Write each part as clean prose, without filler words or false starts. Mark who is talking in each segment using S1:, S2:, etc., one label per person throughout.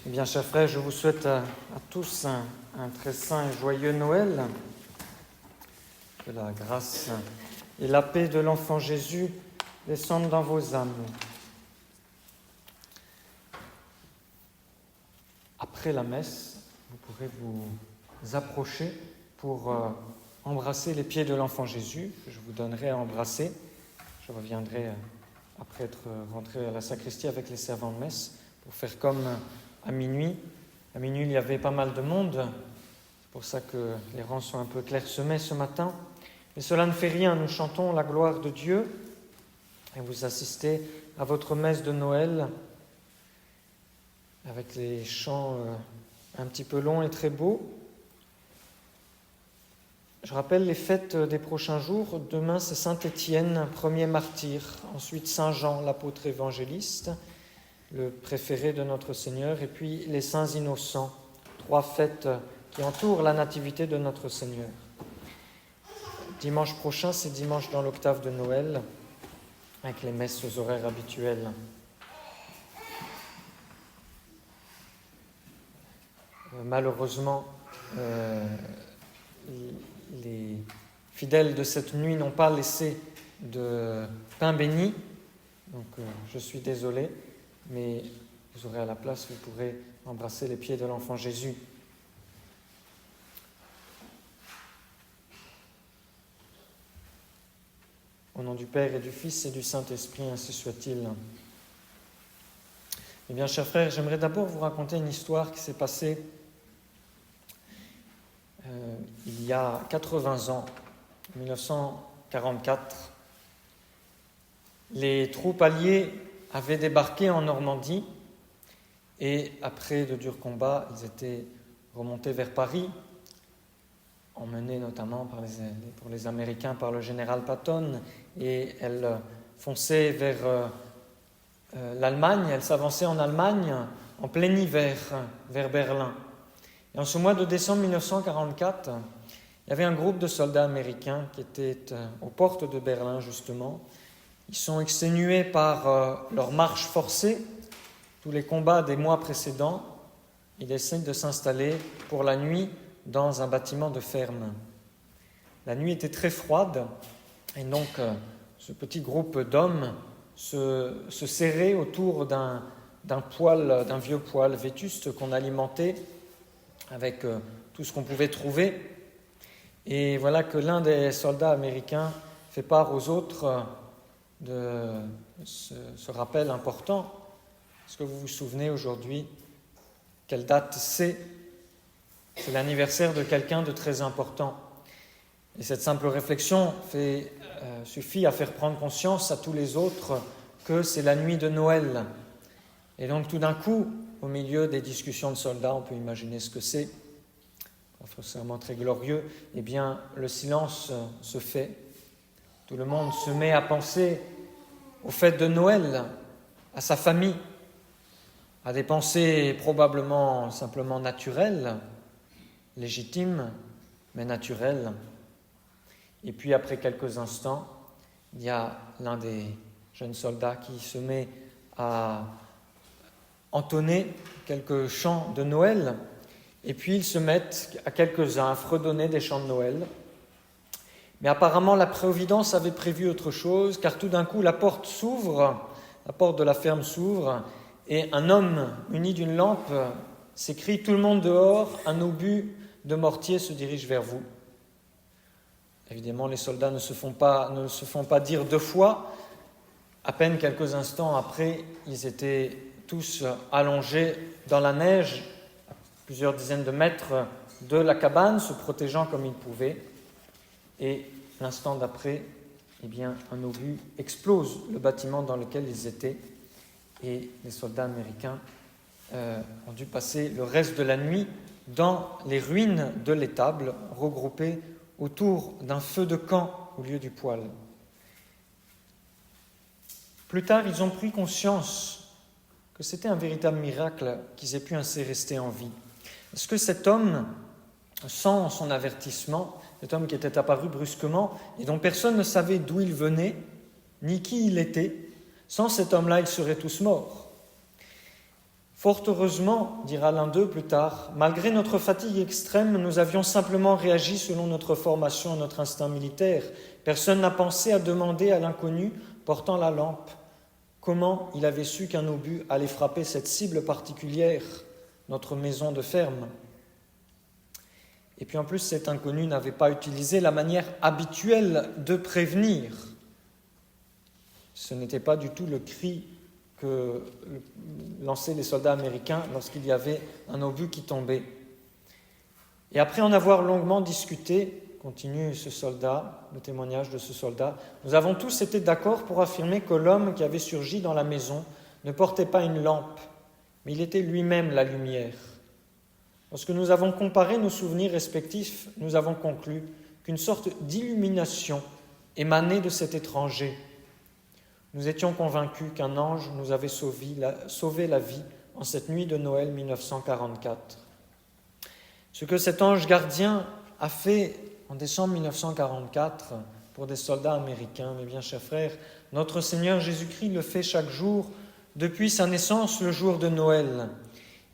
S1: Eh bien, chers frères, je vous souhaite à tous un très saint et joyeux Noël. Que la grâce et la paix de l'enfant Jésus descendent dans vos âmes. Après la messe, vous pourrez vous approcher pour embrasser les pieds de l'enfant Jésus, que je vous donnerai à embrasser. Je reviendrai après être rentré à la sacristie avec les servants de messe pour faire comme à minuit. À minuit, il y avait pas mal de monde. C'est pour ça que les rangs sont un peu clairsemés ce matin. Mais cela ne fait rien. Nous chantons la gloire de Dieu et vous assistez à votre messe de Noël avec les chants un petit peu longs et très beaux. Je rappelle les fêtes des prochains jours. Demain, c'est Saint-Étienne, premier martyr. Ensuite, Saint-Jean, l'apôtre évangéliste, le préféré de notre Seigneur. Et puis, les saints innocents. 3 fêtes qui entourent la nativité de notre Seigneur. Dimanche prochain, c'est dimanche dans l'octave de Noël, avec les messes aux horaires habituels. Malheureusement, les fidèles de cette nuit n'ont pas laissé de pain béni, donc je suis désolé, mais vous aurez à la place, vous pourrez embrasser les pieds de l'enfant Jésus. Au nom du Père et du Fils et du Saint-Esprit, ainsi soit-il. Eh bien, chers frères, j'aimerais d'abord vous raconter une histoire qui s'est passée il y a 80 ans, en 1944. Les troupes alliées avaient débarqué en Normandie et après de durs combats, ils étaient remontés vers Paris, emmenés notamment pour les Américains par le général Patton, et elles fonçaient vers l'Allemagne, elles s'avançaient en Allemagne en plein hiver, vers Berlin. Et en ce mois de décembre 1944, il y avait un groupe de soldats américains qui étaient aux portes de Berlin, justement. Ils sont exténués par leur marche forcée, tous les combats des mois précédents. Ils essaient de s'installer pour la nuit dans un bâtiment de ferme. La nuit était très froide, et donc ce petit groupe d'hommes se serrait autour d'un vieux poêle vétuste qu'on alimentait avec tout ce qu'on pouvait trouver. Et voilà que l'un des soldats américains fait part aux autres de ce rappel important. Est-ce que vous vous souvenez aujourd'hui quelle date c'est ? C'est l'anniversaire de quelqu'un de très important. Et cette simple réflexion suffit à faire prendre conscience à tous les autres que c'est la nuit de Noël. Et donc tout d'un coup, au milieu des discussions de soldats, on peut imaginer ce que c'est, pas forcément très glorieux, eh bien le silence se fait. Tout le monde se met à penser aux fêtes de Noël, à sa famille, à des pensées probablement simplement naturelles, légitimes, mais naturelles. Et puis après quelques instants, il y a l'un des jeunes soldats qui se met à entonner quelques chants de Noël, et puis ils se mettent à quelques-uns à fredonner des chants de Noël. Mais apparemment la Providence avait prévu autre chose, car tout d'un coup la porte de la ferme s'ouvre, et un homme muni d'une lampe s'écrie « Tout le monde dehors, un obus de mortier se dirige vers vous ». Évidemment, les soldats ne se font pas dire 2 fois. À peine quelques instants après, ils étaient tous allongés dans la neige, à plusieurs dizaines de mètres de la cabane, se protégeant comme ils pouvaient. Et l'instant d'après, eh bien, un obus explose le bâtiment dans lequel ils étaient. Et les soldats américains ont dû passer le reste de la nuit dans les ruines de l'étable, regroupés autour d'un feu de camp au lieu du poêle. Plus tard, ils ont pris conscience que c'était un véritable miracle qu'ils aient pu ainsi rester en vie. Parce que cet homme, sans son avertissement, cet homme qui était apparu brusquement et dont personne ne savait d'où il venait, ni qui il était, sans cet homme-là, ils seraient tous morts. Fort heureusement, dira l'un d'eux plus tard, malgré notre fatigue extrême, nous avions simplement réagi selon notre formation et notre instinct militaire. Personne n'a pensé à demander à l'inconnu portant la lampe comment il avait su qu'un obus allait frapper cette cible particulière, notre maison de ferme. Et puis en plus, cet inconnu n'avait pas utilisé la manière habituelle de prévenir. Ce n'était pas du tout le cri que lançaient les soldats américains lorsqu'il y avait un obus qui tombait. Et après en avoir longuement discuté, continue ce soldat, le témoignage de ce soldat, nous avons tous été d'accord pour affirmer que l'homme qui avait surgi dans la maison ne portait pas une lampe, mais il était lui-même la lumière. Lorsque nous avons comparé nos souvenirs respectifs, nous avons conclu qu'une sorte d'illumination émanait de cet étranger. Nous étions convaincus qu'un ange nous avait sauvé la vie en cette nuit de Noël 1944. Ce que cet ange gardien a fait en décembre 1944 pour des soldats américains, mes bien chers frères, notre Seigneur Jésus-Christ le fait chaque jour depuis sa naissance le jour de Noël.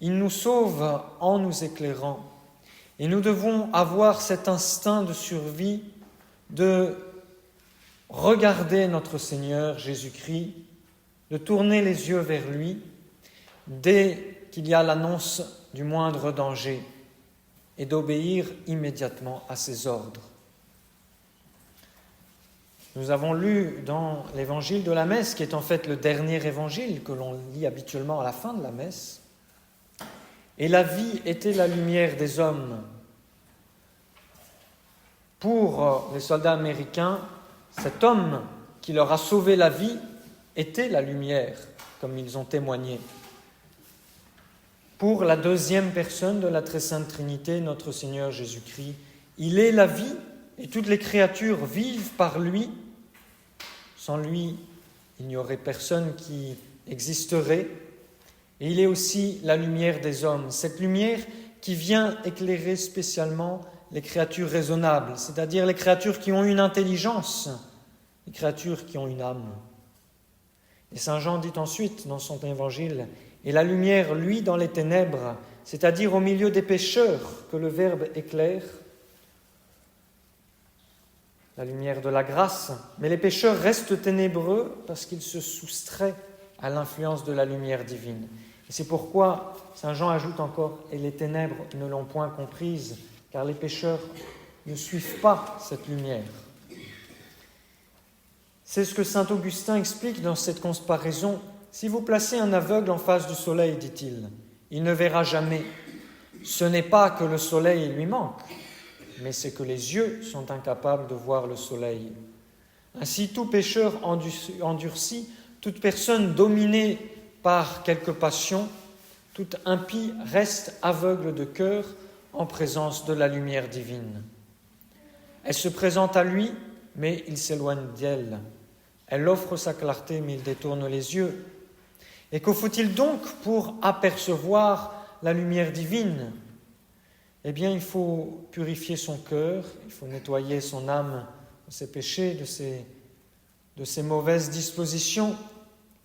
S1: Il nous sauve en nous éclairant. Et nous devons avoir cet instinct de survie de regarder notre Seigneur Jésus-Christ, de tourner les yeux vers lui dès qu'il y a l'annonce du moindre danger et d'obéir immédiatement à ses ordres. Nous avons lu dans l'évangile de la messe, qui est en fait le dernier évangile que l'on lit habituellement à la fin de la messe, « Et la vie était la lumière des hommes ». Pour les soldats américains, cet homme qui leur a sauvé la vie était la lumière, comme ils ont témoigné. Pour la deuxième personne de la Très Sainte Trinité, notre Seigneur Jésus-Christ, il est la vie et toutes les créatures vivent par lui. Sans lui, il n'y aurait personne qui existerait. Et il est aussi la lumière des hommes, cette lumière qui vient éclairer spécialement les créatures raisonnables, c'est-à-dire les créatures qui ont une intelligence, les créatures qui ont une âme. Et Saint Jean dit ensuite dans son évangile, « Et la lumière, lui, dans les ténèbres, c'est-à-dire au milieu des pécheurs que le Verbe éclaire, la lumière de la grâce, mais les pécheurs restent ténébreux parce qu'ils se soustraient à l'influence de la lumière divine. Et c'est pourquoi Saint Jean ajoute encore, « Et les ténèbres ne l'ont point comprise, car les pécheurs ne suivent pas cette lumière. » C'est ce que saint Augustin explique dans cette comparaison. « Si vous placez un aveugle en face du soleil, dit-il, il ne verra jamais. Ce n'est pas que le soleil lui manque, mais c'est que les yeux sont incapables de voir le soleil. Ainsi, tout pécheur endurci, toute personne dominée par quelque passion, tout impie reste aveugle de cœur en présence de la lumière divine. Elle se présente à lui, mais il s'éloigne d'elle. Elle offre sa clarté, mais il détourne les yeux. Et que faut-il donc pour apercevoir la lumière divine ? Eh bien, il faut purifier son cœur, il faut nettoyer son âme de ses péchés, de ses mauvaises dispositions.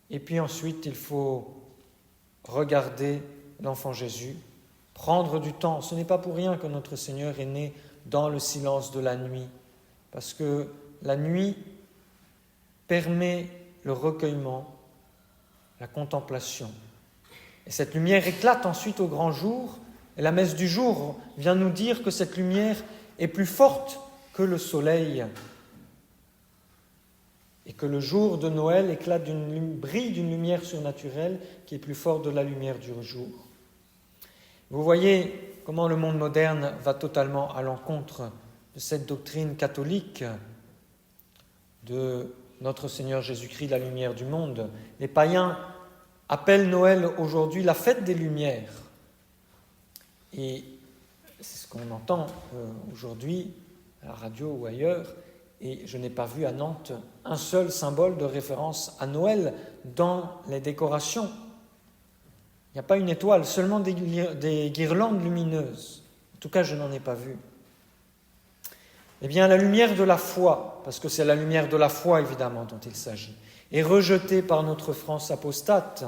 S1: Et puis ensuite, il faut regarder l'enfant Jésus, prendre du temps. Ce n'est pas pour rien que notre Seigneur est né dans le silence de la nuit, parce que la nuit permet le recueillement, la contemplation. Et cette lumière éclate ensuite au grand jour, et la messe du jour vient nous dire que cette lumière est plus forte que le soleil, et que le jour de Noël éclate brille d'une lumière surnaturelle qui est plus forte de la lumière du jour. Vous voyez comment le monde moderne va totalement à l'encontre de cette doctrine catholique de notre Seigneur Jésus-Christ, la lumière du monde. Les païens appellent Noël aujourd'hui la fête des Lumières. Et c'est ce qu'on entend aujourd'hui à la radio ou ailleurs. Et je n'ai pas vu à Nantes un seul symbole de référence à Noël dans les décorations. Il n'y a pas une étoile, seulement des guirlandes lumineuses. En tout cas, je n'en ai pas vu. Eh bien, la lumière de la foi, parce que c'est la lumière de la foi, évidemment, dont il s'agit, est rejetée par notre France apostate,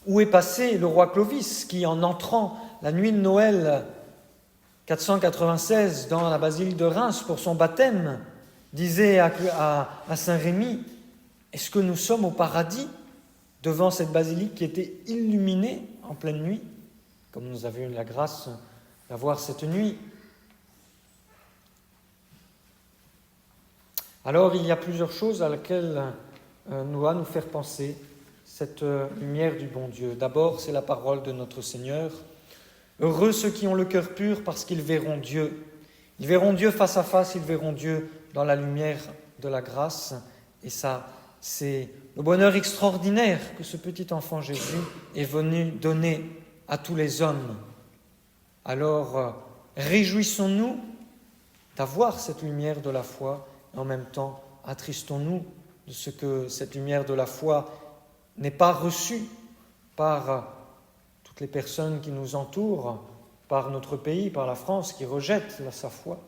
S1: Où est passé le roi Clovis qui, en entrant la nuit de Noël 496 dans la basilique de Reims pour son baptême, disait à Saint-Rémy, est-ce que nous sommes au paradis devant cette basilique qui était illuminée en pleine nuit, comme nous avions eu la grâce d'avoir cette nuit? Alors il y a plusieurs choses à laquelle doit nous faire penser cette lumière du bon Dieu. D'abord, c'est la parole de notre Seigneur. Heureux ceux qui ont le cœur pur parce qu'ils verront Dieu. Ils verront Dieu face à face, ils verront Dieu dans la lumière de la grâce. Et ça, c'est le bonheur extraordinaire que ce petit enfant Jésus est venu donner à tous les hommes. Alors, réjouissons-nous d'avoir cette lumière de la foi et en même temps, attristons-nous de ce que cette lumière de la foi n'est pas reçue par toutes les personnes qui nous entourent, par notre pays, par la France, qui rejette sa foi.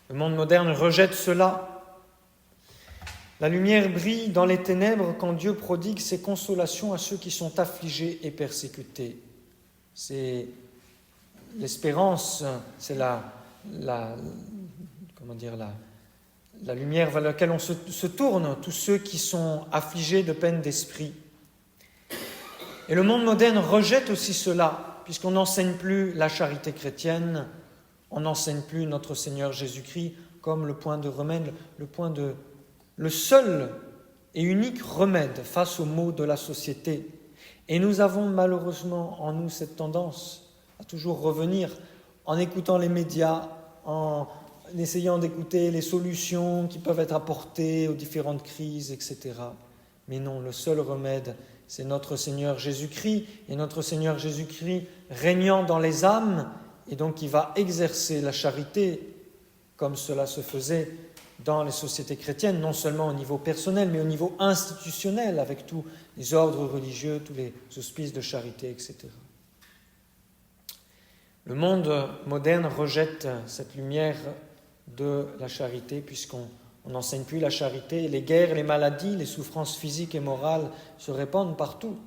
S1: Le monde moderne rejette cela. La lumière brille dans les ténèbres quand Dieu prodigue ses consolations à ceux qui sont affligés et persécutés. C'est l'espérance, c'est la lumière vers laquelle on se tourne, tous ceux qui sont affligés de peine d'esprit. Et le monde moderne rejette aussi cela, puisqu'on n'enseigne plus la charité chrétienne, on n'enseigne plus notre Seigneur Jésus-Christ comme le point de remède, le seul et unique remède face aux maux de la société. Et nous avons malheureusement en nous cette tendance à toujours revenir en écoutant les médias, en essayant d'écouter les solutions qui peuvent être apportées aux différentes crises, etc. Mais non, le seul remède, c'est notre Seigneur Jésus-Christ, et notre Seigneur Jésus-Christ régnant dans les âmes, et donc il va exercer la charité, comme cela se faisait dans les sociétés chrétiennes, non seulement au niveau personnel, mais au niveau institutionnel, avec tous les ordres religieux, tous les hospices de charité, etc. Le monde moderne rejette cette lumière de la charité, puisqu'on n'enseigne plus la charité. Les guerres, les maladies, les souffrances physiques et morales se répandent partout.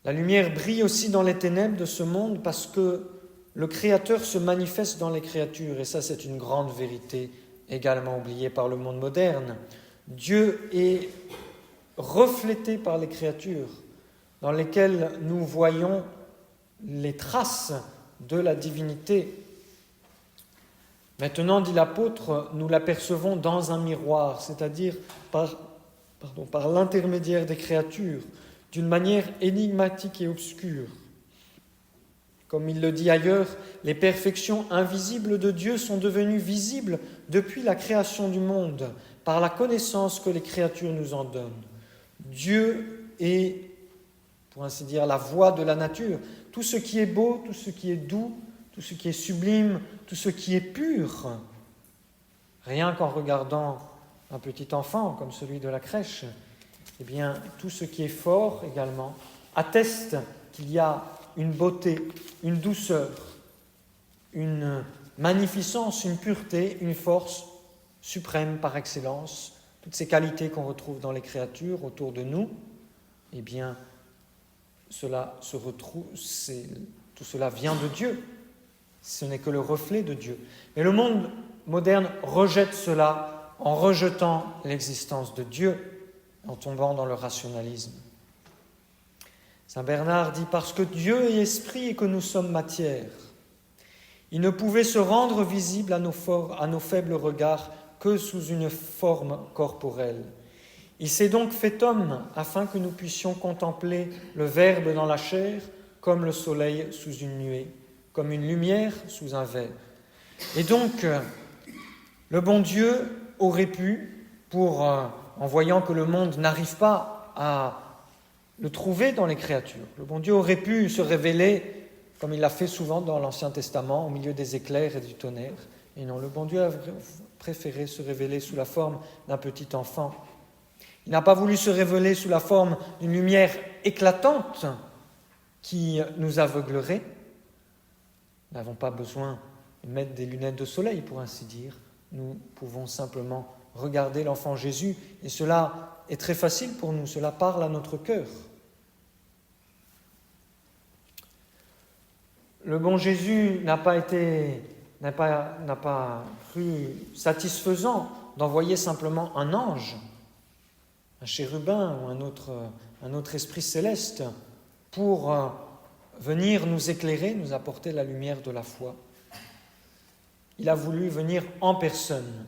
S1: La lumière brille aussi dans les ténèbres de ce monde parce que le Créateur se manifeste dans les créatures, et ça c'est une grande vérité également oubliée par le monde moderne. Dieu est reflété par les créatures, dans lesquelles nous voyons les traces de la divinité. Maintenant, dit l'apôtre, nous l'apercevons dans un miroir, c'est-à-dire par l'intermédiaire des créatures, d'une manière énigmatique et obscure. Comme il le dit ailleurs, les perfections invisibles de Dieu sont devenues visibles depuis la création du monde, par la connaissance que les créatures nous en donnent. Dieu est, pour ainsi dire, la voix de la nature. Tout ce qui est beau, tout ce qui est doux, tout ce qui est sublime, tout ce qui est pur, rien qu'en regardant un petit enfant comme celui de la crèche, eh bien, tout ce qui est fort également atteste qu'il y a une beauté, une douceur, une magnificence, une pureté, une force suprême par excellence. Toutes ces qualités qu'on retrouve dans les créatures autour de nous, eh bien, cela se retrouve, tout cela vient de Dieu. Ce n'est que le reflet de Dieu. Mais le monde moderne rejette cela en rejetant l'existence de Dieu, en tombant dans le rationalisme. Saint Bernard dit « Parce que Dieu est esprit et que nous sommes matière, il ne pouvait se rendre visible à nos faibles regards que sous une forme corporelle. Il s'est donc fait homme afin que nous puissions contempler le Verbe dans la chair comme le soleil sous une nuée, comme une lumière sous un verre. » Et donc, le bon Dieu aurait pu, en voyant que le monde n'arrive pas à le trouver dans les créatures, le bon Dieu aurait pu se révéler, comme il l'a fait souvent dans l'Ancien Testament, au milieu des éclairs et du tonnerre. Et non, le bon Dieu a préféré se révéler sous la forme d'un petit enfant. Il n'a pas voulu se révéler sous la forme d'une lumière éclatante qui nous aveuglerait. Nous n'avons pas besoin de mettre des lunettes de soleil, pour ainsi dire. Nous pouvons simplement regarder l'enfant Jésus, et cela est très facile pour nous, cela parle à notre cœur. Le bon Jésus n'a pas cru satisfaisant d'envoyer simplement un ange, un chérubin ou un autre esprit céleste pour venir nous éclairer, nous apporter la lumière de la foi. Il a voulu venir en personne.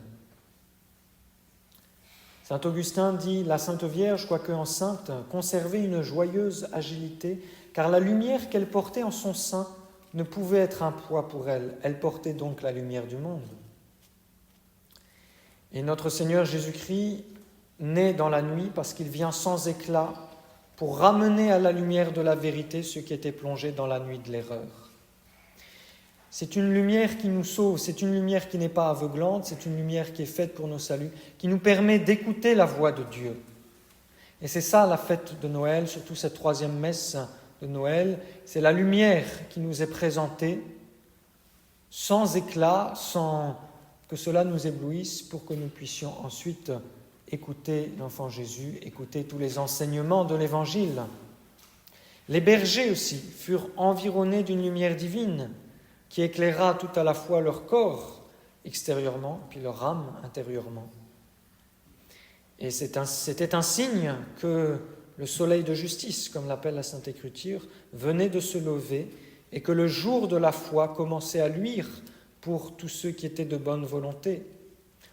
S1: Saint Augustin dit « La Sainte Vierge, quoique enceinte, conservait une joyeuse agilité, car la lumière qu'elle portait en son sein ne pouvait être un poids pour elle. Elle portait donc la lumière du monde. » Et notre Seigneur Jésus-Christ naît dans la nuit parce qu'il vient sans éclat pour ramener à la lumière de la vérité ceux qui étaient plongés dans la nuit de l'erreur. C'est une lumière qui nous sauve, c'est une lumière qui n'est pas aveuglante, c'est une lumière qui est faite pour nos saluts, qui nous permet d'écouter la voix de Dieu. Et c'est ça la fête de Noël, surtout cette troisième messe de Noël, c'est la lumière qui nous est présentée, sans éclat, sans que cela nous éblouisse, pour que nous puissions ensuite écouter l'enfant Jésus, écouter tous les enseignements de l'Évangile. Les bergers aussi furent environnés d'une lumière divine qui éclaira tout à la fois leur corps extérieurement, puis leur âme intérieurement. Et c'était un signe que le soleil de justice, comme l'appelle la Sainte Écriture, venait de se lever et que le jour de la foi commençait à luire pour tous ceux qui étaient de bonne volonté.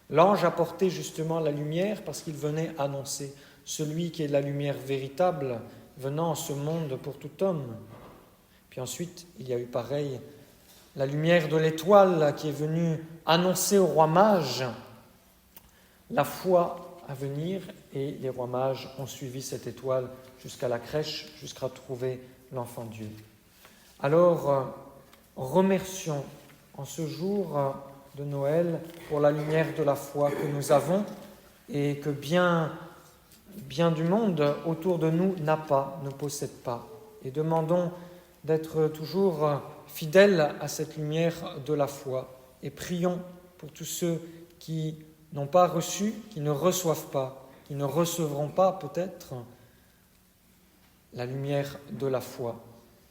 S1: L'ange apportait justement la lumière parce qu'il venait annoncer celui qui est la lumière véritable venant en ce monde pour tout homme. Puis ensuite, il y a eu pareil, la lumière de l'étoile qui est venue annoncer au roi mage la foi à venir, et les rois mages ont suivi cette étoile jusqu'à la crèche, jusqu'à trouver l'enfant Dieu. Alors, remercions en ce jour de Noël pour la lumière de la foi que nous avons et que bien du monde autour de nous n'a pas, ne possède pas. Et demandons d'être toujours fidèles à cette lumière de la foi et prions pour tous ceux qui n'ont pas reçu, qui ne reçoivent pas, qui ne recevront pas peut-être la lumière de la foi.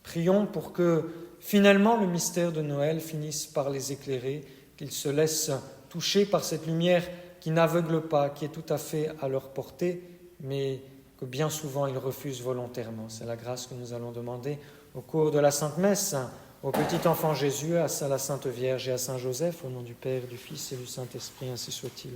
S1: Prions pour que finalement le mystère de Noël finisse par les éclairer, qu'ils se laissent toucher par cette lumière qui n'aveugle pas, qui est tout à fait à leur portée, mais que bien souvent ils refusent volontairement. C'est la grâce que nous allons demander au cours de la Sainte Messe, au petit enfant Jésus, à la Sainte Vierge et à Saint Joseph, au nom du Père, du Fils et du Saint-Esprit, ainsi soit-il.